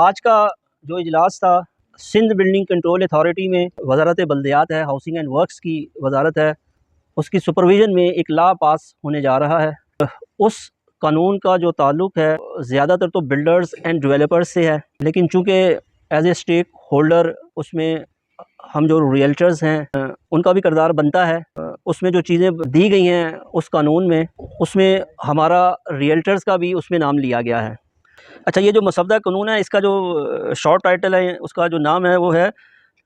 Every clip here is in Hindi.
आज का जो इजलास था सिंध बिल्डिंग कंट्रोल अथॉरिटी में वजारत बल्दियात है, हाउसिंग एंड वर्क्स की वजारत है, उसकी सुपरविज़न में एक लॉ पास होने जा रहा है। उस कानून का जो ताल्लुक़ है ज़्यादातर तो बिल्डर्स एंड डेवलपर्स से है, लेकिन चूँकि एज ए स्टेक होल्डर उसमें हम जो रियल्टर्स हैं उनका भी किरदार बनता है। उसमें जो चीज़ें दी गई हैं उस कानून में, उसमें हमारा रियल्टर्स का भी उसमें नाम लिया गया है। अच्छा, ये जो मसवदा कानून है इसका जो शॉर्ट टाइटल है, उसका जो नाम है वो है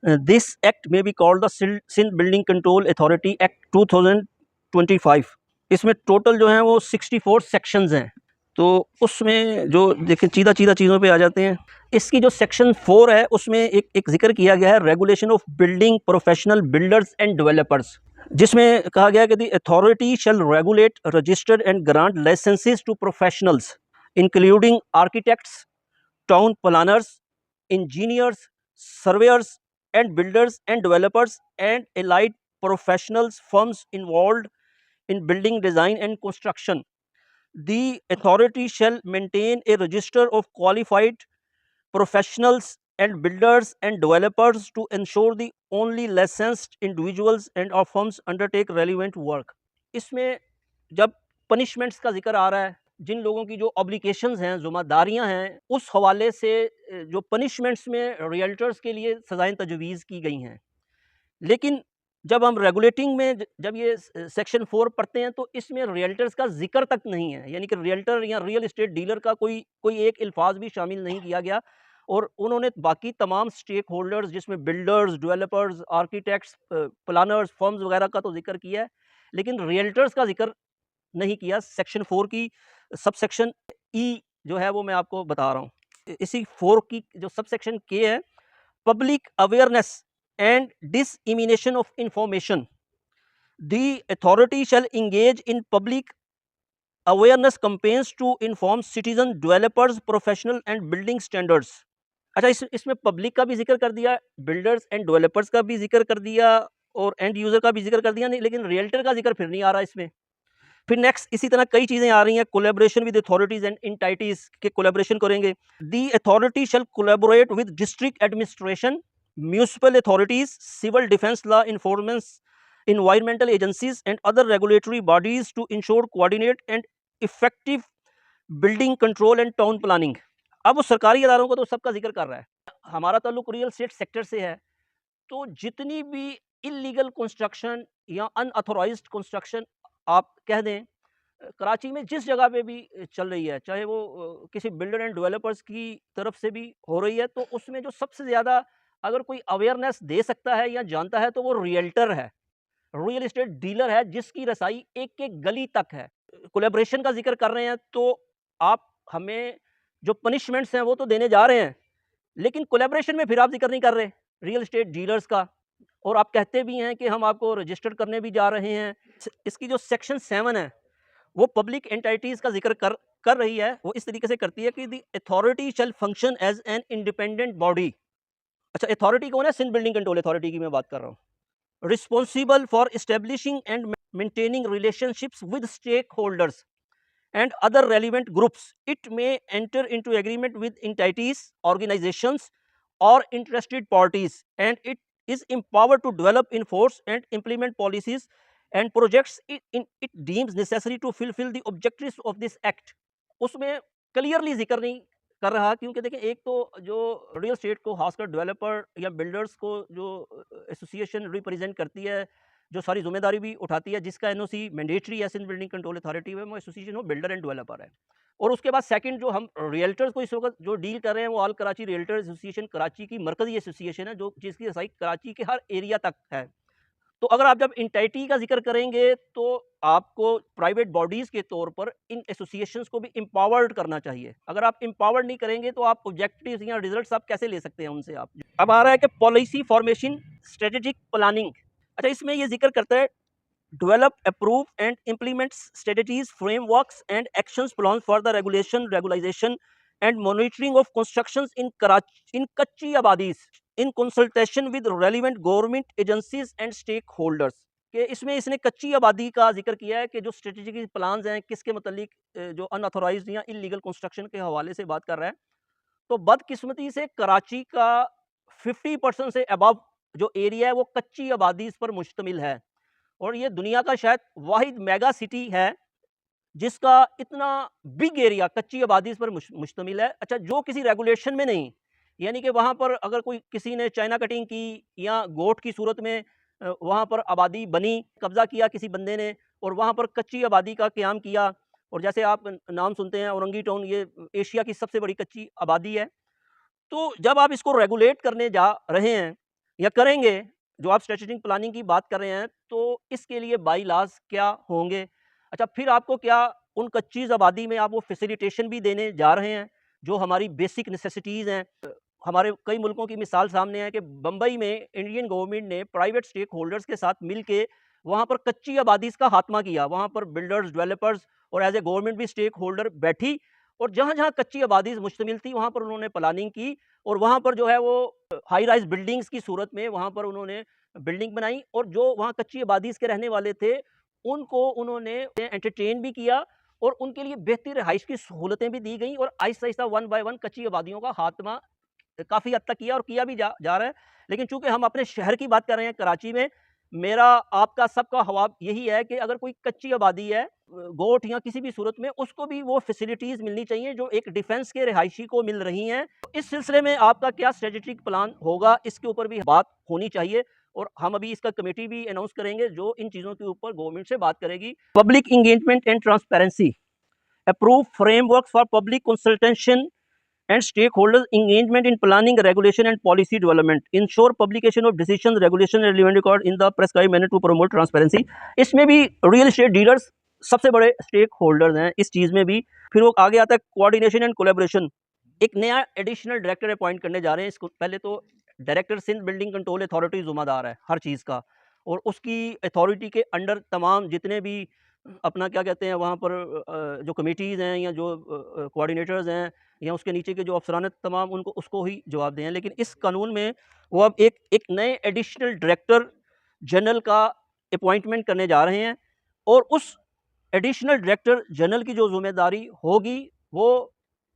दिस एक्ट में be called the Sindh building control authority act 2025। इसमें टोटल जो है वो 64 सेक्शंस हैं। तो उसमें जो देखिए सीधा चीज़ों पे आ जाते हैं। इसकी जो सेक्शन 4 है उसमें एक जिक्र किया गया है regulation of building professional builders and developers, जिसमें कहा गया कि the authority shall regulate registered and grant licences to professionals including architects, town planners, engineers, surveyors, and builders and developers and allied professionals firms involved in building design and construction. The authority shall maintain a register of qualified professionals and builders and developers to ensure the only licensed individuals and or firms undertake relevant work. इसमें जब पनिशमेंट्स का जिक्र आ रहा है, जिन लोगों की जो ऑब्लिगेशंस हैं, ज़िम्मेदारियां हैं, उस हवाले से जो पनिशमेंट्स में रियल्टर्स के लिए सज़ाएं तजवीज़ की गई हैं। लेकिन जब हम रेगुलेटिंग में जब ये सेक्शन 4 पढ़ते हैं तो इसमें रियल्टर्स का जिक्र तक नहीं है, यानी कि रियल्टर या रियल इस्टेट डीलर का कोई एक अल्फाज भी शामिल नहीं किया गया। और उन्होंने बाकी तमाम स्टेक होल्डर्स जिसमें builders, developers, architects, planners, firms वगैरह का तो जिक्र किया है, लेकिन रियल्टर्स का जिक्र नहीं किया। सेक्शन 4 की सब सेक्शन ई जो है वो मैं आपको बता रहा हूँ। इसी 4 की जो सब सेक्शन के है, public awareness and dissemination of information. The authority shall engage in public awareness campaigns to inform citizen, developers, professional and building standards. अच्छा, इसमें पब्लिक का भी जिक्र कर दिया, बिल्डर्स एंड डेवलपर्स का भी जिक्र कर दिया और एंड यूजर का भी जिक्र कर दिया, नहीं, लेकिन रियल्टर का जिक्र फिर नहीं आ रहा इसमें। फिर नेक्स्ट इसी तरह कई चीज़ें आ रही हैं। Collaboration with authorities and entities के कोलैबोरेशन करेंगे। The authority shall collaborate with district administration, municipal authorities, civil defence law enforcement, environmental agencies and other regulatory bodies to ensure coordinate and effective building control and town planning। अब वो सरकारी इदारों को तो सबका जिक्र कर रहा है। हमारा ताल्लुक रियल एस्टेट सेक्टर से है, तो जितनी भी इलीगल कंस्ट्रक्शन या अनऑथोराइज्ड कंस्ट्रक्शन आप कह दें, कराची में जिस जगह पे भी चल रही है, चाहे वो किसी बिल्डर एंड डेवलपर्स की तरफ से भी हो रही है, तो उसमें जो सबसे ज़्यादा अगर कोई अवेयरनेस दे सकता है या जानता है तो वो रियल्टर है, रियल एस्टेट डीलर है, जिसकी रसाई एक एक गली तक है। कोलैबोरेशन का जिक्र कर रहे हैं तो आप हमें जो पनिशमेंट्स हैं वो तो देने जा रहे हैं, लेकिन कोलैबोरेशन में फिर आप जिक्र नहीं कर रहे रियल एस्टेट डीलर्स का, और आप कहते भी हैं कि हम आपको रजिस्टर्ड करने भी जा रहे हैं। इसकी जो सेक्शन 7 है वो पब्लिक एंटिटीज़ का जिक्र कर रही है। वो इस तरीके से करती है कि the authority shall function as an independent body. अच्छा, अथॉरिटी कौन है? सिंध बिल्डिंग कंट्रोल अथॉरिटी की मैं बात कर रहा हूँ। Responsible for establishing and maintaining relationships with stakeholders and other relevant groups. It may enter into agreement with entities, organizations or interested parties, and it is empowered to develop, enforce and implement policies and projects it deems necessary to fulfill the objectives of this act। उसमें क्लियरली जिक्र नहीं कर रहा, क्योंकि देखिए एक तो जो रियल स्टेट को खासकर डेवलपर या बिल्डर्स को जो एसोसिएशन रिप्रेजेंट करती है, जो सारी जिम्मेदारी भी उठाती है, जिसका एनओसी मैंडेटरी है सिंध बिल्डिंग कंट्रोल अथॉरिटी में, वो एसोसिएशन हो बिल्डर एंड डेवलपर है। और उसके बाद सेकंड जो हम रियल्टर्स को इस वक्त जो डील कर रहे हैं वो all Karachi realtors association Karachi की मरकजी एसोसिएशन है, जो जिसकी रसाई कराची के हर एरिया तक है। तो अगर आप जब इंटाइटी का जिक्र करेंगे तो आपको प्राइवेट बॉडीज़ के तौर पर इन एसोसिएशंस को भी एम्पावर्ड करना चाहिए। अगर आप एम्पावर्ड नहीं करेंगे तो आप ऑब्जेक्टिव्स या रिजल्ट्स आप कैसे ले सकते हैं उनसे आप। अब आ रहा है कि पॉलिसी फॉर्मेशन, स्ट्रेटेजिक प्लानिंग। अच्छा, इसमें ये जिक्र करता है develop, approve and implement strategies, frameworks and actions plan for the regularisation and monitoring of constructions in kachchi abadis in consultation with relevant government agencies and stakeholders. कि इसमें इसने कच्ची आबादी का जिक्र किया है कि जो स्ट्रेटेजिक प्लान्स हैं किसके मतलब जो अनऑथोराइज्ड या इलीगल कंस्ट्रक्शन के हवाले से बात कर रहा है। तो बदकिस्मती से कराची का 50% से अबव जो एरिया है वो कच्ची आबादी इस पर मुश्तमिल है, और ये दुनिया का शायद वाहिद मेगा सिटी है जिसका इतना बिग एरिया कच्ची आबादी इस पर मुश्तमिल है। अच्छा, जो किसी रेगुलेशन में नहीं, यानी कि वहाँ पर अगर कोई किसी ने चाइना कटिंग की या गोट की सूरत में वहाँ पर आबादी बनी, कब्ज़ा किया किसी बंदे ने और वहाँ पर कच्ची आबादी का क़याम किया, और जैसे आप नाम सुनते हैं औरंगी टाउन, ये एशिया की सबसे बड़ी कच्ची आबादी है। तो जब आप इसको रेगुलेट करने जा रहे हैं या करेंगे, जो आप स्ट्रेटेजिक प्लानिंग की बात कर रहे हैं, तो इसके लिए बाई लॉज़ क्या होंगे? अच्छा, फिर आपको क्या उन कच्ची आबादी में आप वो फैसिलिटेशन भी देने जा रहे हैं, जो हमारी बेसिक नेसेसिटीज़ हैं? हमारे कई मुल्कों की मिसाल सामने है कि बम्बई में इंडियन गवर्नमेंट ने प्राइवेट स्टेक होल्डर्स के साथ मिल के वहाँ पर कच्ची आबादी का खात्मा किया। वहाँ पर बिल्डर्स, डेवलपर्स और एज़ ए गवर्नमेंट भी स्टेक होल्डर बैठी, और जहाँ-जहाँ कच्ची आबादी मुश्तमिल थी वहाँ पर उन्होंने प्लानिंग की, और वहाँ पर जो है वो हाई राइज़ बिल्डिंग्स की सूरत में वहाँ पर उन्होंने बिल्डिंग बनाई, और जो वहाँ कच्ची आबादी के रहने वाले थे, उनको उन्होंने एंटरटेन भी किया और उनके लिए बेहतर रिहाइश की सहूलतें भी दी गई, और आहिस्ता-आहिस्ता वन बाय वन कच्ची आबादियों का खात्मा काफ़ी हद तक किया और किया भी जा रहा है। लेकिन चूँकि हम अपने शहर की बात कर रहे हैं कराची में, मेरा आपका सबका ख्वाब यही है कि अगर कोई कच्ची आबादी है, गोठ या किसी भी सूरत में, उसको भी वो फैसिलिटीज़ मिलनी चाहिए जो एक डिफेंस के रिहायशी को मिल रही हैं। इस सिलसिले में आपका क्या स्ट्रेटेजिक प्लान होगा, इसके ऊपर भी बात होनी चाहिए, और हम अभी इसका कमेटी भी अनाउंस करेंगे जो इन चीज़ों के ऊपर गवर्नमेंट से बात करेगी। Public engagement and transparency, approve framework for public consultation and stakeholders engagement in planning, regulation and policy development, ensure publication of decisions, regulation and relevant record in the prescribed manner to promote transparency। इसमें भी रियल एस्टेट डीलर्स सबसे बड़े स्टेक होल्डर्स हैं इस चीज़ में भी। फिर वो आगे आता है कोऑर्डिनेशन एंड कोलैबोरेशन, एक नया एडिशनल डायरेक्टर अपॉइंट करने जा रहे हैं। इसको पहले तो director Sindh building control authority ज़िम्मेदार है हर चीज़ का, और उसकी अथॉरिटी के अंडर तमाम जितने भी अपना क्या कहते हैं वहाँ पर जो कमेटीज़ हैं या जो कोऑर्डिनेटर्स हैं या उसके नीचे के जो अफसरान तमाम, उनको उसको ही जवाब दें। लेकिन इस कानून में वो अब एक नए एडिशनल डायरेक्टर जनरल का अपॉइंटमेंट करने जा रहे हैं, और उस एडिशनल डायरेक्टर जनरल की जो ज़िम्मेदारी होगी वो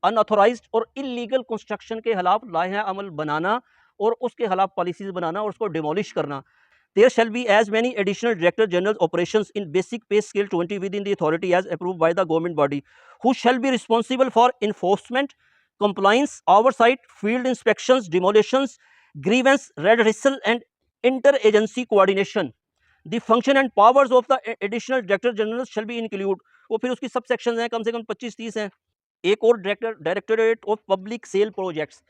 अनऑथोराइज्ड और इल्लीगल कंस्ट्रक्शन के खिलाफ लाइहा अमल बनाना और उसके खिलाफ पॉलिसीज़ बनाना और उसको डिमोलिश करना। There shall be as many additional Director General operations in basic pay scale 20 within the authority as approved by the government body, who shall be responsible for enforcement, compliance, oversight, field inspections, demolitions, grievance redressal and interagency coordination. The function and powers of the additional Director General shall be include। वो फिर उसकी सब सेक्शन हैं, कम से कम 25-30 हैं। एक और directorate of public sale projects,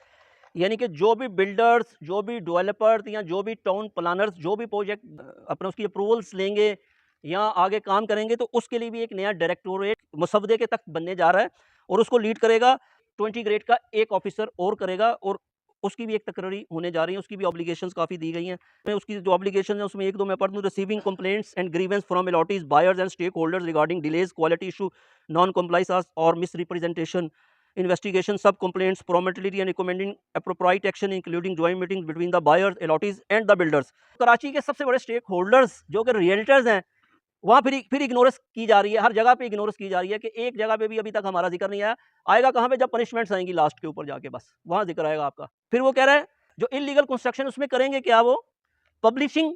यानी कि जो भी बिल्डर्स, जो भी डेवलपर्स या जो भी टाउन प्लानर्स जो भी प्रोजेक्ट अपने उसकी अप्रूवल्स लेंगे या आगे काम करेंगे, तो उसके लिए भी एक नया डायरेक्टोरेट मसवदे के तक बनने जा रहा है, और उसको लीड करेगा 20 ग्रेड का एक ऑफिसर और करेगा, और उसकी भी एक तकरीरी होने जा रही है। उसकी भी ऑब्लिगेशंस काफ़ी दी गई हैं। मैं उसकी जो ऑब्लिगेशन है उसमें एक दो मैं पढ़ दूँ। Receiving complaints and grievances from allottees buyers and stakeholders regarding delays, quality issue, non compliance और misrepresentation, investigation sub complaints promptly and recommending appropriate action including joint meetings between the buyers, allottees and the builders। Karachi के सबसे बड़े स्टेक होल्डर्स जो कि रियल्टर्स हैं, वहाँ फिर इग्नोरेंस की जा रही है, हर जगह पे इग्नोरेंस की जा रही है कि एक जगह पे भी अभी तक हमारा जिक्र नहीं आया। आएगा कहाँ पे? जब पनिशमेंट्स आएंगी लास्ट के ऊपर जाके, बस वहाँ जिक्र आएगा आपका। फिर वो कह रहा है जो इलीगल कंस्ट्रक्शन उसमें करेंगे क्या, वो publishing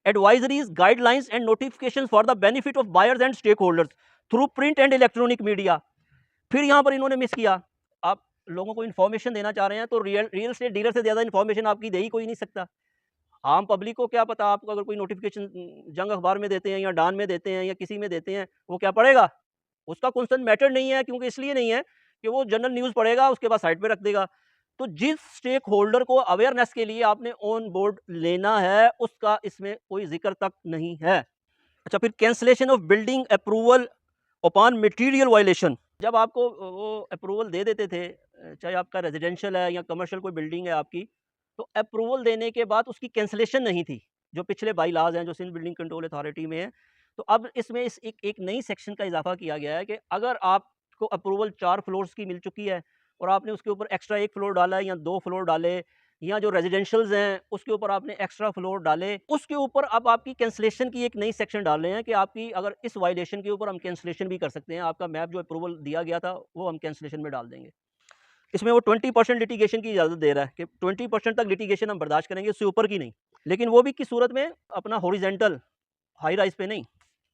advisories, guidelines and notifications for the benefit of buyers and stakeholders through print and electronic media। फिर यहाँ पर इन्होंने मिस किया, आप लोगों को इन्फॉर्मेशन देना चाह रहे हैं तो रियल एस्टेट डीलर से ज़्यादा इन्फॉर्मेशन आपकी दे ही कोई नहीं सकता। आम पब्लिक को क्या पता, आपको अगर कोई नोटिफिकेशन जंग अखबार में देते हैं या डान में देते हैं या किसी में देते हैं, वो क्या पढ़ेगा? उसका कंसर्न मैटर नहीं है, क्योंकि इसलिए नहीं है कि वो जनरल न्यूज़ पढ़ेगा उसके बाद साइड पे रख देगा। तो जिस स्टेक होल्डर को अवेयरनेस के लिए आपने ऑन बोर्ड लेना है उसका इसमें कोई जिक्र तक नहीं है। अच्छा, फिर cancellation of building approval upon material violation, जब आपको वो अप्रूवल दे देते थे, चाहे आपका रेजिडेंशियल है या कमर्शियल कोई बिल्डिंग है आपकी, तो अप्रूवल देने के बाद उसकी कैंसलेशन नहीं थी, जो पिछले बाई लॉज हैं जो सिंध बिल्डिंग कंट्रोल अथॉरिटी में है। तो अब इसमें एक नई सेक्शन का इजाफा किया गया है कि अगर आपको अप्रूवल 4 फ्लोर्स की मिल चुकी है और आपने उसके ऊपर एक्स्ट्रा 1 फ्लोर डाला है या 2 फ्लोर डाले, या जो रेजिडेंशियल्स हैं उसके ऊपर आपने एक्स्ट्रा फ्लोर डाले, उसके ऊपर अब आपकी कैंसलेशन की एक नई सेक्शन डाल रहे हैं कि आपकी अगर इस वायलेशन के ऊपर हम कैंसलेशन भी कर सकते हैं। आपका मैप जो अप्रूवल दिया गया था वो हम कैंसलेशन में डाल देंगे। इसमें वो 20% लिटिगेशन की इजाज़त दे रहा है कि 20% तक लिटिगेशन हम बर्दाश्त करेंगे, उससे ऊपर की नहीं, लेकिन वो भी किस सूरत में, अपना हॉरिजेंटल हाई राइज पे नहीं।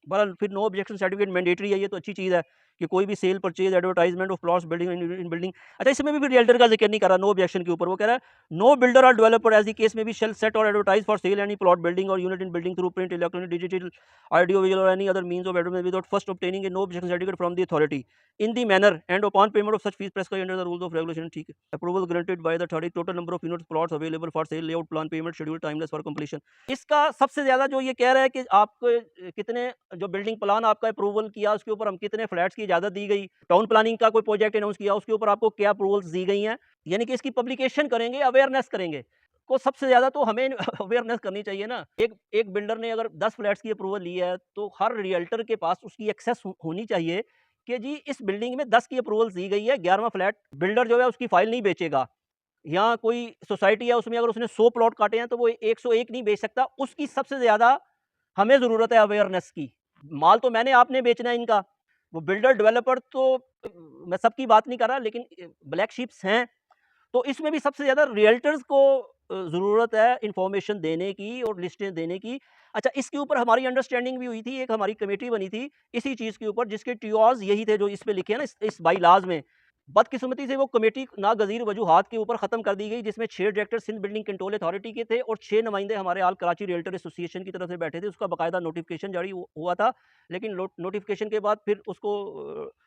बहरहाल फिर नो ऑब्जेक्शन सर्टिफिकेट मैंडेटरी है, ये तो अच्छी चीज़ है कि कोई भी cell purchase advertisement of plots building in building. अच्छा, इसमें भी फिर रियल्टर का जिक्र नहीं कर रहा नो ऑब्जेक्शन के ऊपर, वो कह रहा है नो बिल्डर और डेवलपर एज द केस में भी शेल सेट और advertise for sale any plot building और unit in building through print electronic digital audio visual और any other means of advertisement without first obtaining a no objection certificate from the authority in the manner and upon payment of such fees press under the rules of regulation. ठीक है, approval granted by the authority, total number of units plots available for sale, layout plan, payment schedule, timeless for completion. इसका सबसे ज़्यादा जो ये कह रहा है कि आपको कितने जो बिल्डिंग प्लान आपका अप्रूवल किया उसके ऊपर हम कितने फ्लैट्स की इजाज़त दी गई, टाउन प्लानिंग का कोई प्रोजेक्ट अनाउंस किया उसके ऊपर आपको क्या अप्रूवल्स दी गई हैं, यानी कि इसकी पब्लिकेशन करेंगे, अवेयरनेस करेंगे। को सबसे ज़्यादा तो हमें अवेयरनेस करनी चाहिए ना। एक बिल्डर ने अगर 10 फ्लैट्स की अप्रूवल ली है तो हर रियल्टर के पास उसकी एक्सेस होनी चाहिए कि जी इस बिल्डिंग में 10 की अप्रूवल्स दी गई है, 11वां फ्लैट बिल्डर जो है उसकी फाइल नहीं बेचेगा। या कोई सोसाइटी है उसमें अगर उसने 100 प्लॉट काटे हैं तो वो 101 नहीं बेच सकता। उसकी सबसे ज़्यादा हमें ज़रूरत है अवेयरनेस की। माल तो मैंने आपने बेचना है इनका, वो बिल्डर डेवलपर तो मैं सबकी बात नहीं कर रहा, लेकिन ब्लैक शीप्स हैं। तो इसमें भी सबसे ज़्यादा रियल्टर्स को ज़रूरत है इंफॉर्मेशन देने की और लिस्टें देने की। अच्छा, इसके ऊपर हमारी अंडरस्टैंडिंग भी हुई थी, एक हमारी कमेटी बनी थी इसी चीज़ के ऊपर, जिसके ट्यूआज़ यही थे जो इस पे लिखे हैं ना इस बाई लाज़ में। बदकिस्मती से वो कमेटी नागज़ीर वजूहात के ऊपर ख़त्म कर दी गई, जिसमें 6 director Sindh building control authority के थे और 6 नुमाइंदे हमारे आल कराची रियल्टर एसोसिएशन की तरफ से बैठे थे। उसका बाकायदा नोटिफिकेशन जारी हुआ था, लेकिन नोटिफिकेशन के बाद फिर उसको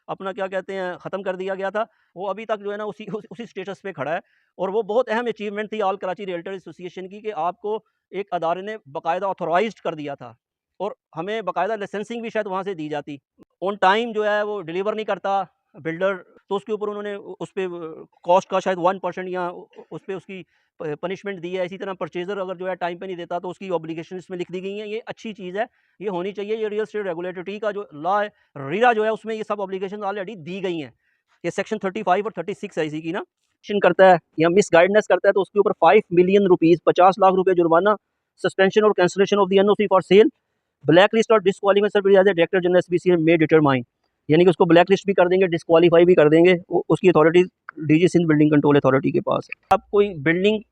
अपना क्या कहते हैं ख़त्म कर दिया गया था। वो अभी तक जो है ना उसी स्टेटस पे खड़ा है। और वो बहुत अहम अचीवमेंट थी आल कराची रियल्टर एसोसिएशन की कि आपको एक अदारे ने बाकायदा ऑथोराइज्ड कर दिया था और हमें बाकायदा लाइसेंसिंग भी शायद वहाँ से दी जाती। ऑन टाइम जो है वो डिलीवर नहीं करता बिल्डर, तो उसके ऊपर उन्होंने उस पे कॉस्ट का शायद 1% या उस पे उसकी पनिशमेंट दी है। इसी तरह परचेज़र अगर जो है टाइम पे नहीं देता तो उसकी ऑब्लिगेशन इसमें लिख दी गई हैं। ये अच्छी चीज़ है, ये होनी चाहिए। ये रियल एस्टेट रेगुलेटरी का जो लॉ है, रीरा जो है, उसमें ये सब ऑब्लिगेशन ऑलरेडी दी गई हैं। ये सेक्शन 35 और 36 है इसी की ना करता है या मिस गाइडेंस करता है तो उसके ऊपर 5 मिलियन रुपीज़ 50 लाख रुपए जुर्माना, सस्पेंशन और cancellation of the NOC for sale, black list और डिस्क्वालीफाई डायरेक्टर जनरल एसबीसी मे डिटरमाइन, यानी कि उसको ब्लैक लिस्ट भी कर देंगे, डिस्क्वालीफाई भी कर देंगे। उसकी authority DG Sindh building control authority के पास है। आप कोई बिल्डिंग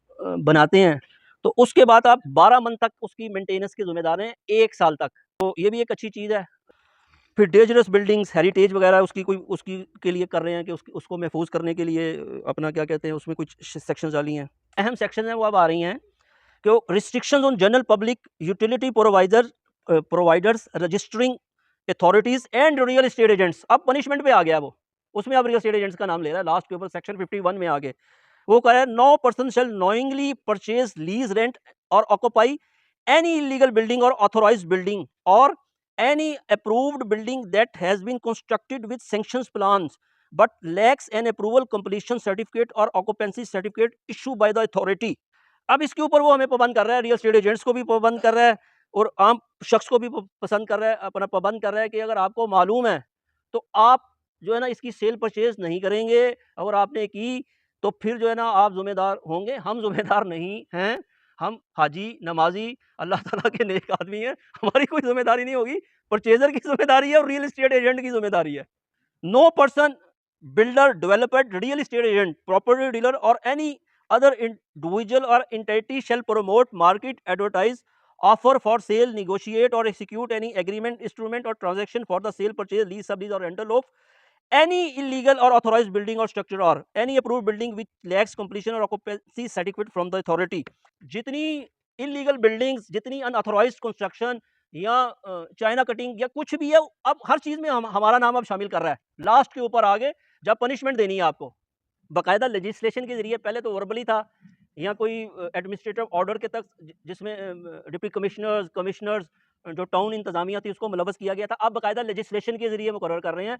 बनाते हैं तो उसके बाद आप 12 मंथ तक उसकी मेंटेनेंस के जिम्मेदार हैं, 1 साल तक। तो ये भी एक अच्छी चीज़ है। फिर डेंजरस बिल्डिंग्स, हेरिटेज वगैरह उसकी के लिए कर रहे हैं कि उसको महफूज करने के लिए अपना क्या कहते हैं उसमें कुछ सेक्शंस डाली हैं। अहम सेक्शन हैं वो अब आ रही हैं कि restrictions on general public utility providers registering authorities and real estate agents. अब पनिशमेंट पे आ गया वो, उसमें अब रियल एस्टेट एजेंट्स का नाम ले रहा है लास्ट के ऊपर सेक्शन 51 में आगे। वो कह रहा है no person shall knowingly purchase lease rent और ऑक्यूपाई एनी इलीगल बिल्डिंग और ऑथोराइज्ड बिल्डिंग और any approved building that has been constructed with sanctions plans but lacks an approval completion certificate or occupancy certificate issued by the authority। अब इसके ऊपर वो हमें पाबंद कर रहा है, रियल एस्टेट एजेंट्स को भी पाबंद कर रहा है और आम शख्स को भी पसंद कर रहा है, अपना पाबंद कर रहा है कि अगर आपको मालूम है तो आप जो है ना इसकी सेल परचेज नहीं करेंगे। अगर आपने की तो फिर जो है ना आप जिम्मेदार होंगे, हम जिम्मेदार नहीं हैं। हम हाजी नमाजी अल्लाह ताला के नेक आदमी हैं, हमारी कोई जिम्मेदारी नहीं होगी। परचेजर की जिम्मेदारी है और रियल एस्टेट एजेंट की जिम्मेदारी है। No person builder, developer, real estate agent, property dealer or any other individual or entity shall promote, market, advertise, offer for sale, negotiate or execute any agreement, instrument or transaction for the sale, purchase, lease, sublease or rental of any illegal or authorized building or structure or any approved building which lacks completion or occupancy certificate from the authority। जितनी इलीगल बिल्डिंग्स, जितनी अनऑथोराइज्ड कंस्ट्रक्शन या चाइना कटिंग या कुछ भी है, अब हर चीज़ में हमारा नाम अब शामिल कर रहा है। लास्ट के ऊपर आगे जब पनिशमेंट देनी है आपको बाकायदा लेजिस्लेशन के जरिए, पहले तो वर्बली था या कोई एडमिनिस्ट्रेटिव ऑर्डर के तक जिसमें डिप्टी कमिश्नर्स कमिश्नर्स जो टाउन इंतजामिया थी उसको मुलवस किया गया था। अब बाकायदा लेजिस्लेशन के जरिए मुकर्रर कर रहे हैं।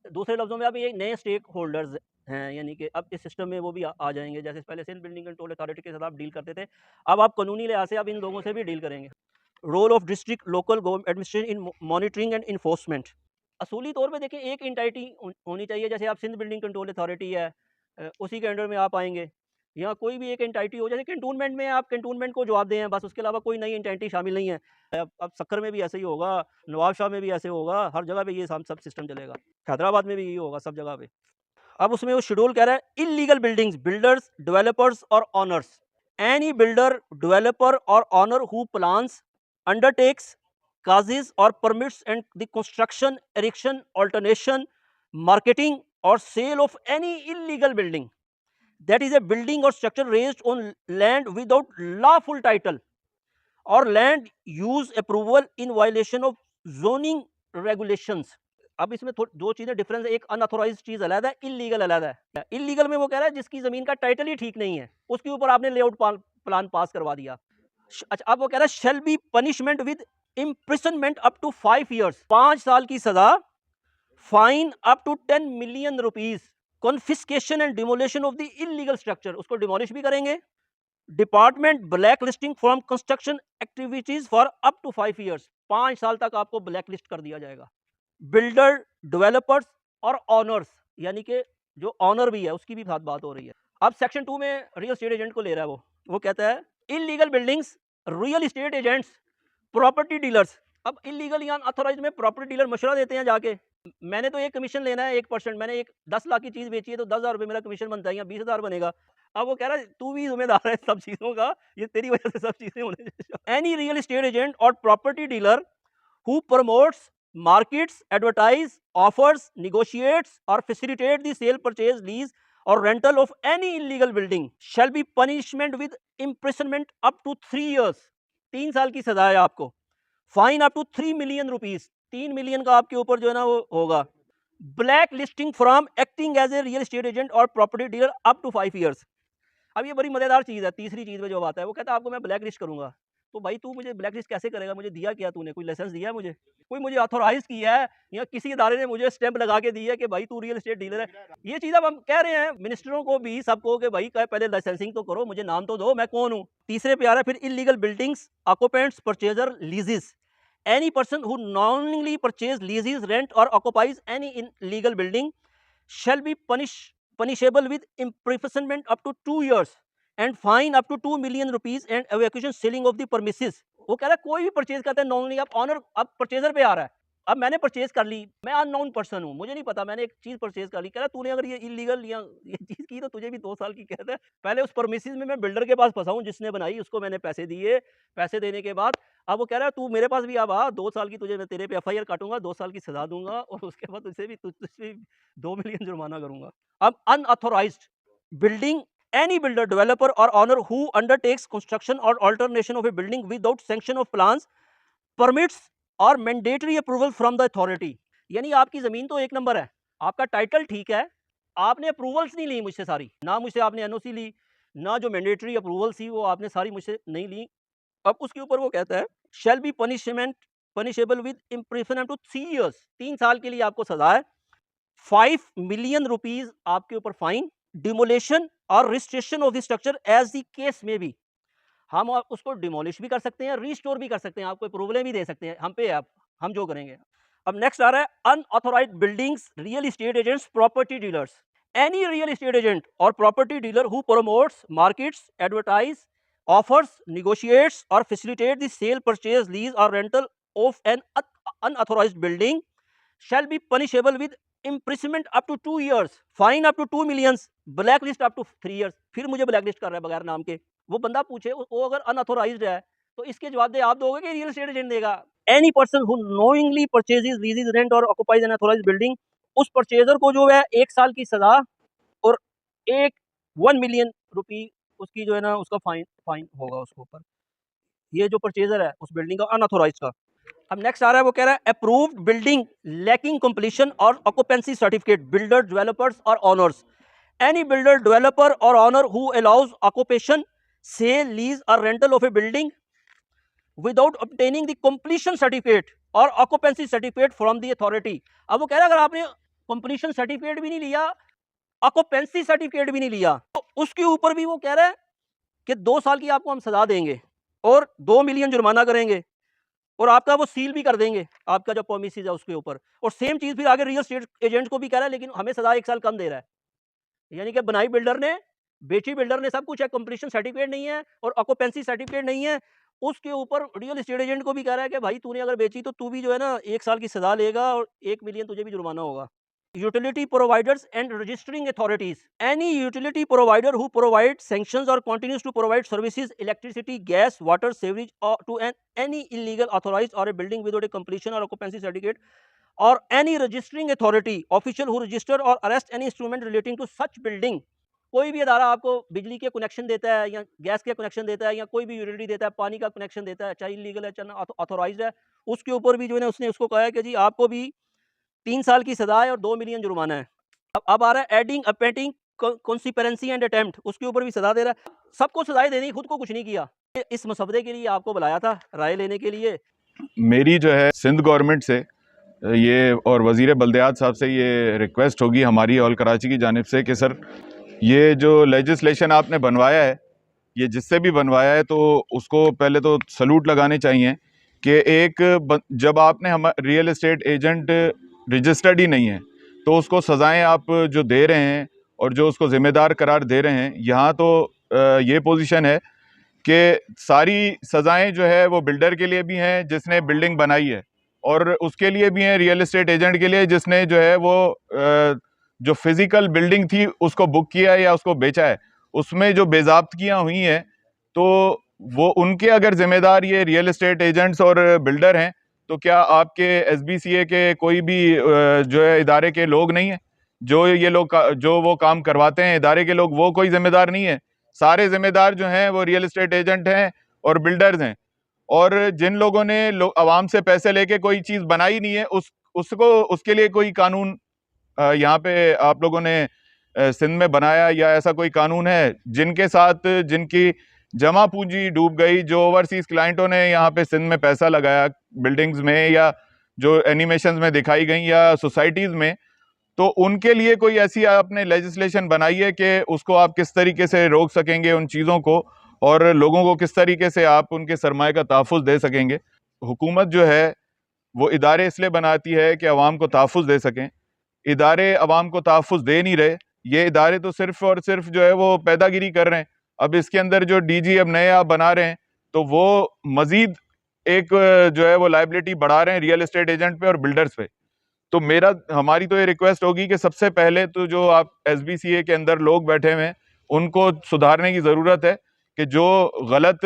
दूसरे लफ्ज़ों में अब ये नए स्टेक होल्डर्स हैं, यानी कि अब इस सिस्टम में वो भी आ जाएंगे। जैसे पहले सिंध बिल्डिंग कंट्रोल अथॉरिटी के साथ आप डील करते थे, अब आप कानूनी लिहाज से अब इन लोगों से भी डील करेंगे। Role of district local government administration in monitoring and enforcement. असूली तौर पे देखिए एक एंटिटी होनी चाहिए। जैसे आप सिंध बिल्डिंग कंट्रोल अथॉरिटी है, उसी के अंडर में आप आएंगे, या कोई भी एक एंटिटी हो। जैसे कैंटोनमेंट में आप कैंटोनमेंट को जवाब दें बस, उसके अलावा कोई नई एंटिटी शामिल नहीं है। अब सक्कर में भी ऐसे ही होगा, नवाब शाह में भी ऐसे होगा, हर जगह पे ये सब सिस्टम चलेगा। हैदराबाद में भी यही होगा सब जगह पे। अब उसमें वो शेड्यूल कह रहा है इलीगल बिल्डिंग्स, बिल्डर्स, डेवलपर्स और ऑनर्स, एनी बिल्डर, डेवलपर और owner who plans, undertakes, causes or permits and the construction, erection, alternation, marketing or sale of any illegal building, that is a building or structure raised on land without lawful title or land use approval in violation of zoning regulations. अब इसमें दो चीजें डिफरेंस है, एक अनऑथोराइज्ड चीज अलग है, इलीगल अलग है। इलीगल में वो कह रहा है जिसकी जमीन का टाइटल ही ठीक नहीं है, उसके ऊपर आपने लेआउट प्लान पास करवा दिया। अच्छा, अब वो कह रहा है shall be punishment with imprisonment up to 5 years, 5 साल की सजा, fine up to 10 million rupees, confiscation and demolition of the illegal structure, उसको डिमोलिश भी करेंगे, department black listing from construction activities for up to 5 years, 5 साल तक आपको ब्लैक लिस्ट कर दिया जाएगा। बिल्डर, डेवलपर्स और ऑनर्स, यानी कि जो ऑनर भी है उसकी भी बात हो रही है। अब सेक्शन 2 में रियल एस्टेट एजेंट को ले रहा है, वो कहता है illegal buildings, real estate agents, property dealers. अब इलीगल या अनऑथोराइज्ड में प्रॉपर्टी डीलर मशवरा देते हैं जाके, मैंने तो एक कमीशन लेना है 1%, मैंने एक 10 लाख की चीज बेची है तो 10,000 रुपये मेरा कमीशन बनता है या 20,000 बनेगा। अब वो कह रहा है तू भी जिम्मेदार है सब चीजों का, ये तेरी वजह से सब चीजें होने। एनी रियल एस्टेट एजेंट और property dealer who promotes, markets, advertise, offers, negotiates or facilitate the sale, purchase, lease or rental of any illegal building shall be punishment with imprisonment up to 3 years, 3 साल की सजा है आपको, fine up to 3 million rupees, 3 million का आपके ऊपर जो है ना वो होगा, black listing from acting as a real estate agent और property dealer up to 5 years। अब ये बड़ी मजेदार चीज है, तीसरी चीज में जो आता है वो कहता है आपको मैं ब्लैक लिस्ट करूंगा। तो भाई तू मुझे ब्लैक लिस्ट कैसे करेगा, मुझे दिया क्या तूने, कोई लाइसेंस दिया है मुझे, कोई मुझे ऑथोराइज किया है या किसी इदारे ने मुझे स्टैंप लगा के दी है कि भाई तू रियल एस्टेट डीलर है। ये चीज अब हम कह रहे हैं मिनिस्टरों को भी, सबको कि भाई पहले लाइसेंसिंग तो करो, मुझे नाम तो दो, मैं कौन हूँ। तीसरे पे आ रहा है फिर illegal buildings, occupants, purchaser, लीजेस, any person who knowingly purchase, leases, rent or occupies any illegal building shall be punishable with imprisonment up to 2 years and fine up to 2 million rupees and evacuation selling of the premises। वो कह रहा है कोई भी परचेज करता है नॉनली, अब ऑनर, अब परचेजर पे आ रहा है, अब मैंने परचेज कर ली, मैं अननोन पर्सन हूँ, मुझे नहीं पता, मैंने एक चीज परचेज कर ली, कह रहा तूने अगर ये इलीगल या ये चीज की तो तुझे भी 2 साल की कैद है। पहले उस परमिसेस में मैं बिल्डर के पास फंसा हूँ जिसने बनाई, उसको मैंने पैसे दिए, पैसे देने के बाद अब वो कह रहा है तू मेरे पास भी अब आ, 2 साल की तुझे मैं तेरे पे FIR काटूंगा, 2 साल की सजा दूंगा और उसके बाद तुझसे भी 2 million जुर्माना करूंगा। अब unauthorised building, any builder, developer or owner who undertakes construction or alternation of a building without sanction of plans, permits or mandatory approval from the authority। यानी आपकी जमीन तो एक नंबर है, आपका टाइटल ठीक है, आपने अप्रूवल्स नहीं ली मुझसे सारी, ना मुझसे आपने NOC ली, ना जो मैंडेटरी अप्रूवल थी वो आपने सारी मुझसे नहीं ली। अब उसके ऊपर वो कहता है shall be punishable with imprisonment up to 3 years, 3 साल के लिए आपको सजा है, 5 million rupees आपके ऊपर फाइन, डिमोलेशन और restriction of the structure as the case में भी, हम उसको डिमोलिश भी कर सकते हैं, रिस्टोर भी कर सकते हैं, आपको अप्रूवल भी दे सकते हैं, हम पे आप, हम जो करेंगे। अब नेक्स्ट आ रहा है unauthorised buildings, real estate agents, property dealers, any real estate agent और property dealer who promotes, markets, advertise, offers, negotiates or facilitate the sale, purchase, lease or rental of an unauthorized building shall be punishable with imprisonment up to 2 years, fine up to 2 millions, blacklist up to 3 years। फिर मुझे blacklist कर रहा है बगैर नाम के। वो बंदा पूछे वो अगर अनऑथोराइज्ड है तो इसके जवाब दे आप दोगे कि रियल एस्टेट एजेंट देगा। Any person who knowingly purchases, लीजेस, rent और ऑक्युपाइज एन अनऑथोराइज्ड बिल्डिंग, उस परचेजर को जो है 1 साल की सजा और 1 million रुपी उसकी जो है ना उसका फाइन होगा उसके ऊपर, ये जो परचेजर है उस बिल्डिंग का अनऑथोराइज्ड का। अब नेक्स्ट आ रहा है वो कह रहा है अप्रूव्ड बिल्डिंग लैकिंग कंप्लीशन और ऑक्यूपेंसी सर्टिफिकेट, बिल्डर, डेवलपर्स और ऑनर्स, एनी बिल्डर, डेवलपर और owner who allows occupation, sale, lease और rental of a building without obtaining the completion certificate और occupancy certificate from the authority. अब वो कह रहा है अगर आपने कंप्लीशन सर्टिफिकेट भी नहीं लिया, ऑक्यूपेंसी सर्टिफिकेट भी नहीं लिया, तो उसके ऊपर भी वो कह रहा है कि 2 साल की आपको हम सजा देंगे और 2 मिलियन जुर्माना करेंगे और आपका वो सील भी कर देंगे आपका जो प्रोमिस है उसके ऊपर। और सेम चीज फिर आगे रियल एस्टेट एजेंट को भी कह रहा है लेकिन हमें सजा 1 साल कम दे रहा है, यानी कि बनाई बिल्डर ने, बेची बिल्डर ने, सब कुछ है, कंप्लीशन सर्टिफिकेट नहीं है और ऑक्यूपेंसी सर्टिफिकेट नहीं है, उसके ऊपर रियल एस्टेट एजेंट को भी कह रहा है कि भाई तूने अगर बेची तो तू भी जो है ना 1 साल की सजा लेगा और 1 मिलियन तुझे भी जुर्माना होगा। utility providers and registering authorities. Any utility provider who provides sanctions or continues to provide services, electricity, gas, water, sewerage to any illegal authorized or a building without a completion or occupancy certificate, or any registering authority official who register or arrest any instrument relating to such building. कोई भी अदारा आपको बिजली के कनेक्शन देता है या गैस के कनेक्शन देता है या कोई भी यूटिलिटी देता है, पानी का कनेक्शन देता है, चाहे इलीगल है चाहे ऑथोराइज्ड है, उसके ऊपर भी जो है उसने उसको कहा है कि जी आपको भी 3 साल की सजा है और 2 मिलियन जुर्माना है। अब आ रहा है एडिंग अपेंटिंग कॉन्सिपरेंसी एंड अटेम्प्ट, उसके ऊपर भी सजा दे रहा है। सबको सजाएं देनी, खुद को कुछ नहीं किया। इस मसवदे के लिए आपको बुलाया था राय लेने के लिए। मेरी जो है सिंध गवर्नमेंट से ये और वज़ीर बल्दियात साहब से ये रिक्वेस्ट होगी हमारी और कराची की जानिब से कि सर ये जो लेजिस्लेशन आपने बनवाया है, ये जिससे भी बनवाया है, तो उसको पहले तो सलूट लगाने चाहिए कि एक जब आपने हम रियल एस्टेट एजेंट रजिस्टर्ड ही नहीं है तो उसको सज़ाएं आप जो दे रहे हैं और जो उसको ज़िम्मेदार करार दे रहे हैं, यहाँ तो ये पोजीशन है कि सारी सज़ाएं जो है वो बिल्डर के लिए भी हैं जिसने बिल्डिंग बनाई है, और उसके लिए भी हैं रियल एस्टेट एजेंट के लिए जिसने जो है वो जो फिज़िकल बिल्डिंग थी उसको बुक किया है या उसको बेचा है, उसमें जो बेज़ाब्तगियाँ हुई हैं तो वो उनके अगर ज़िम्मेदार ये रियल एस्टेट एजेंट्स और बिल्डर हैं, तो क्या आपके SBCA के कोई भी जो है इदारे के लोग नहीं हैं जो ये लोग जो वो काम करवाते हैं इदारे के लोग, वो कोई ज़िम्मेदार नहीं है? सारे ज़िम्मेदार जो हैं वो रियल एस्टेट एजेंट हैं और बिल्डर्स हैं। और जिन लोगों ने आवाम से पैसे लेके कोई चीज़ बनाई नहीं है उसके लिए कोई कानून यहाँ पे आप लोगों ने सिंध में बनाया या ऐसा कोई कानून है? जिनके साथ जिनकी जमा पूंजी डूब गई, जो ओवरसीज क्लाइंटों ने यहाँ पे सिंध में पैसा लगाया बिल्डिंग्स में या जो एनिमेशंस में दिखाई गई या सोसाइटीज़ में, तो उनके लिए कोई ऐसी आपने लेजिस्लेशन बनाई है कि उसको आप किस तरीके से रोक सकेंगे उन चीज़ों को, और लोगों को किस तरीके से आप उनके सरमाए का तहफ़्फ़ुज़ दे सकेंगे? हुकूमत जो है वो इदारे इसलिए बनाती है कि अवाम को तहफ़्फ़ुज़ दे सकें। इदारे अवाम को तहफ़्फ़ुज़ दे नहीं रहे, ये इदारे तो सिर्फ़ और सिर्फ जो है वो पैदागिरी कर रहे हैं। अब इसके अंदर जो DG अब नए आप बना रहे हैं तो वो मज़ीद एक जो है वो लायबिलिटी बढ़ा रहे हैं रियल एस्टेट एजेंट पे और बिल्डर्स पे। तो हमारी तो ये रिक्वेस्ट होगी कि सबसे पहले तो जो आप SBCA के अंदर लोग बैठे हुए हैं उनको सुधारने की ज़रूरत है कि जो गलत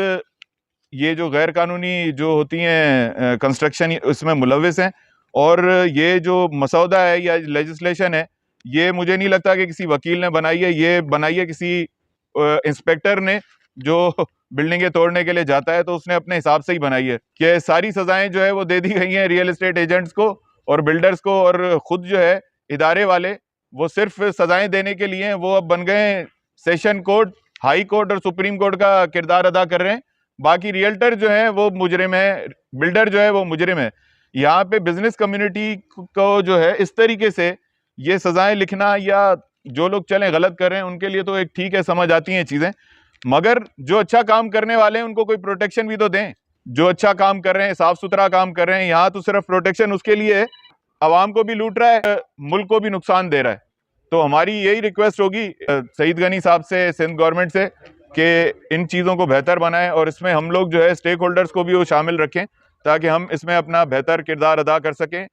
ये जो गैर कानूनी जो होती हैं कंस्ट्रक्शन इसमें मुलविस हैं, और ये जो मसौदा है या लेजिस्लेशन है ये मुझे नहीं लगता कि किसी वकील ने बनाई है, ये बनाई है किसी इंस्पेक्टर ने जो बिल्डिंगें तोड़ने के लिए जाता है तो उसने अपने हिसाब से ही बनाई है कि सारी सजाएं जो है वो दे दी गई हैं रियल एस्टेट एजेंट्स को और बिल्डर्स को, और खुद जो है इदारे वाले वो सिर्फ सजाएं देने के लिए वो अब बन गए सेशन कोर्ट, हाई कोर्ट और सुप्रीम कोर्ट का किरदार अदा कर रहे हैं। बाकी रियल्टर जो है वो मुजरिम है, बिल्डर जो है वो मुजरिम है। यहाँ पे बिजनेस कम्युनिटी को जो है इस तरीके से ये सजाएं लिखना, या जो लोग चलें गलत कर रहे हैं उनके लिए तो एक ठीक है, समझ आती हैं चीज़ें, मगर जो अच्छा काम करने वाले हैं उनको कोई प्रोटेक्शन भी तो दें। जो अच्छा काम कर रहे हैं, साफ सुथरा काम कर रहे हैं, यहाँ तो सिर्फ प्रोटेक्शन उसके लिए है, आवाम को भी लूट रहा है, मुल्क को भी नुकसान दे रहा है। तो हमारी यही रिक्वेस्ट होगी सईद गनी साहब से, सिंध गवर्नमेंट से, कि इन चीज़ों को बेहतर बनाएं और इसमें हम लोग जो है स्टेक होल्डर्स को भी वो शामिल रखें ताकि हम इसमें अपना बेहतर किरदार अदा कर सकें।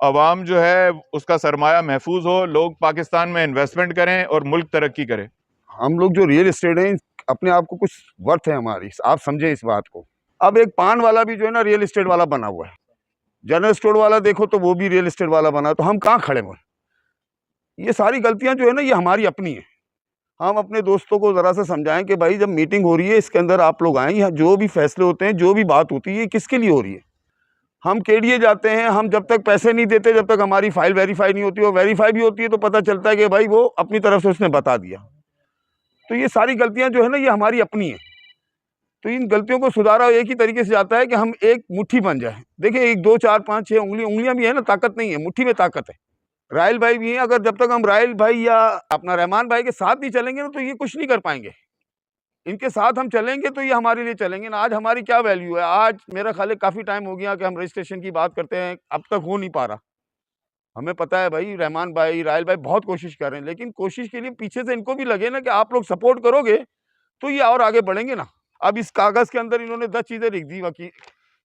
अवाम जो है उसका सरमाया महफूज हो, लोग पाकिस्तान में इन्वेस्टमेंट करें और मुल्क तरक्की करे। हम लोग जो रियल एस्टेट हैं अपने आप को कुछ वर्थ है हमारी, आप समझे इस बात को। अब एक पान वाला भी जो है ना रियल एस्टेट वाला बना हुआ है, जनरल स्टोर वाला देखो तो वो भी रियल एस्टेट वाला बना, तो हम कहाँ खड़े हुए? ये सारी गलतियां जो है ना ये हमारी अपनी है। हम अपने दोस्तों को ज़रा सा समझाएं कि भाई जब मीटिंग हो रही है इसके अंदर आप लोग आएँ, यहाँ जो भी फैसले होते हैं, जो भी बात होती है, किसके लिए हो रही है? हम KDA जाते हैं, हम जब तक पैसे नहीं देते, जब तक हमारी फाइल वेरीफाई नहीं होती, और वेरीफाई भी होती है तो पता चलता है कि भाई वो अपनी तरफ से उसने बता दिया। तो ये सारी गलतियां जो है ना ये हमारी अपनी है। तो इन गलतियों को सुधारा एक ही तरीके से जाता है कि हम एक मुट्ठी बन जाए। देखिए 1 2 4 5 6 उंगलियां भी है ना, ताकत नहीं है, मुट्ठी में ताकत है। रायल भाई भी हैं, अगर जब तक हम रायल भाई या अपना रहमान भाई के साथ नहीं चलेंगे ना तो ये कुछ नहीं कर पाएंगे। इनके साथ हम चलेंगे तो ये हमारे लिए चलेंगे ना। आज हमारी क्या वैल्यू है? आज मेरा ख्याल है काफ़ी टाइम हो गया कि हम रजिस्ट्रेशन की बात करते हैं, अब तक हो नहीं पा रहा। हमें पता है भाई रहमान भाई, रायल भाई बहुत कोशिश कर रहे हैं, लेकिन कोशिश के लिए पीछे से इनको भी लगे ना कि आप लोग सपोर्ट करोगे तो ये और आगे बढ़ेंगे ना। अब इस कागज़ के अंदर इन्होंने 10 चीज़ें लिख दी वकील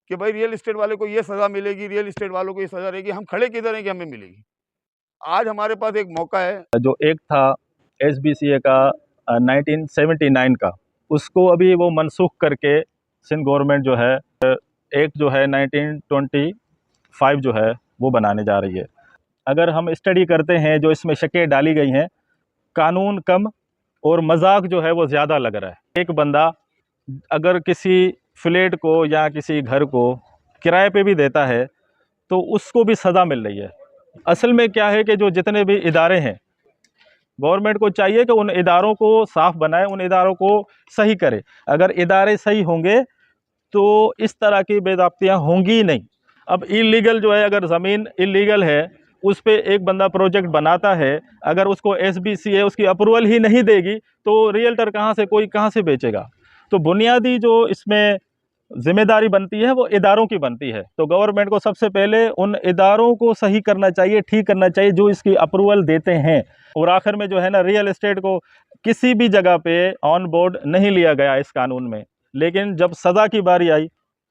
कि भाई रियल एस्टेट वाले को ये सज़ा मिलेगी, रियल एस्टेट वालों को ये सज़ा रहेगी। हम खड़े किधर हैं कि हमें मिलेगी? आज हमारे पास एक मौका है। जो एक्ट था SBCA का 1979 का, उसको अभी वो मनसूख करके सिंध गवर्नमेंट जो है एक्ट जो है 1925 जो है वो बनाने जा रही है। अगर हम स्टडी करते हैं जो इसमें शकें डाली गई हैं, कानून कम और मजाक जो है वो ज़्यादा लग रहा है। एक बंदा अगर किसी फ्लैट को या किसी घर को किराए पे भी देता है तो उसको भी सज़ा मिल रही है। असल में क्या है कि जो जितने भी इदारे हैं, गवर्नमेंट को चाहिए कि उन इदारों को साफ बनाए, उन इदारों को सही करे। अगर इदारे सही होंगे तो इस तरह की बेदाब्तियाँ होंगी ही नहीं। अब इलीगल जो है, अगर ज़मीन इलीगल है उस पे एक बंदा प्रोजेक्ट बनाता है, अगर उसको SBCA उसकी अप्रूवल ही नहीं देगी तो रियल्टर कोई कहाँ से बेचेगा। तो बुनियादी जो इसमें जिम्मेदारी बनती है वो इदारों की बनती है। तो गवर्नमेंट को सबसे पहले उन इदारों को सही करना चाहिए, ठीक करना चाहिए जो इसकी अप्रूवल देते हैं। और आखिर में जो है ना, रियल एस्टेट को किसी भी जगह पे ऑन बोर्ड नहीं लिया गया इस कानून में, लेकिन जब सज़ा की बारी आई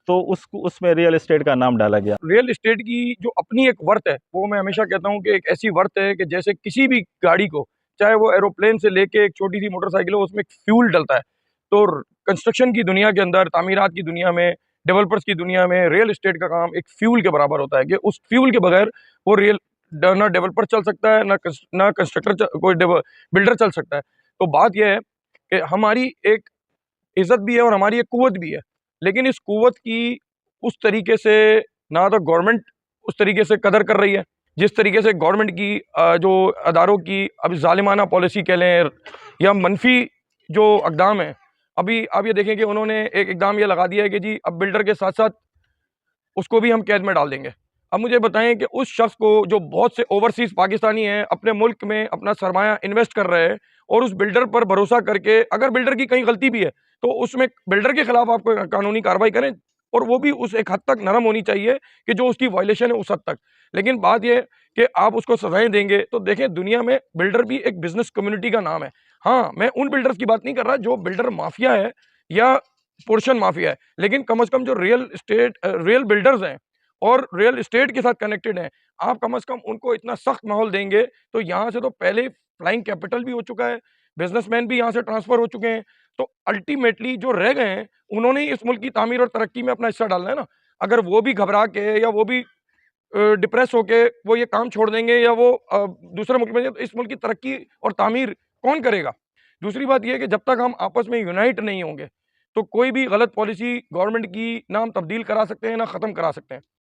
तो उसमें रियल एस्टेट का नाम डाला गया। रियल एस्टेट की जो अपनी एक वर्थ है, वो मैं हमेशा कहता हूँ कि एक ऐसी वर्थ है कि जैसे किसी भी गाड़ी को, चाहे वो एरोप्लेन से लेके एक छोटी सी मोटरसाइकिल हो, उसमें फ्यूल डलता है। तो कंस्ट्रक्शन की दुनिया के अंदर, तामीरात की दुनिया में, डेवलपर्स की दुनिया में रियल एस्टेट का काम एक फ्यूल के बराबर होता है कि उस फ्यूल के बगैर वो ना डेवलपर चल सकता है, ना कंस्ट्रक्टर कोई बिल्डर चल सकता है। तो बात यह है कि हमारी एक इज्जत भी है और हमारी एक कुव्वत भी है, लेकिन इस कुव्वत की उस तरीके से ना तो गवर्नमेंट उस तरीके से कदर कर रही है जिस तरीके से गवर्नमेंट की जो अदारों की अभी जालिमाना पॉलिसी कह लें या मनफी जो इक़दाम है। अभी आप ये देखें कि उन्होंने एक इक़दाम ये लगा दिया है कि जी अब बिल्डर के साथ साथ उसको भी हम कैद में डाल देंगे। अब मुझे बताएं कि उस शख्स को जो बहुत से ओवरसीज़ पाकिस्तानी हैं, अपने मुल्क में अपना सरमाया इन्वेस्ट कर रहे हैं और उस बिल्डर पर भरोसा करके, अगर बिल्डर की कहीं गलती भी है तो उसमें बिल्डर के खिलाफ आप कोई कानूनी कार्रवाई करें, और वो भी उस एक हद तक नरम होनी चाहिए कि जो उसकी वायलेशन है उस हद तक। लेकिन बात यह कि आप उसको सजाएं देंगे तो देखें, दुनिया में बिल्डर भी एक बिजनेस कम्युनिटी का नाम है। हाँ, मैं उन बिल्डर्स की बात नहीं कर रहा जो बिल्डर माफिया है या पोर्शन माफिया है, लेकिन कम से कम जो रियल बिल्डर्स हैं और रियल एस्टेट के साथ कनेक्टेड हैं, आप कम से कम उनको इतना सख्त माहौल देंगे तो यहाँ से तो पहले ही फ्लाइंग कैपिटल भी हो चुका है, बिजनेसमैन भी यहाँ से ट्रांसफर हो चुके हैं। तो अल्टीमेटली जो रह गए हैं उन्होंने ही इस मुल्क की तामीर और तरक्की में अपना हिस्सा डालना है ना। अगर वो भी घबरा के या वो भी डिप्रेस होके वो ये काम छोड़ देंगे या वो दूसरे मुल्क में जाएं, तो इस मुल्क की तरक्की और तामीर कौन करेगा। दूसरी बात यह है कि जब तक हम आपस में यूनाइट नहीं होंगे तो कोई भी गलत पॉलिसी गवर्नमेंट की ना हम तब्दील करा सकते हैं ना ख़त्म करा सकते हैं।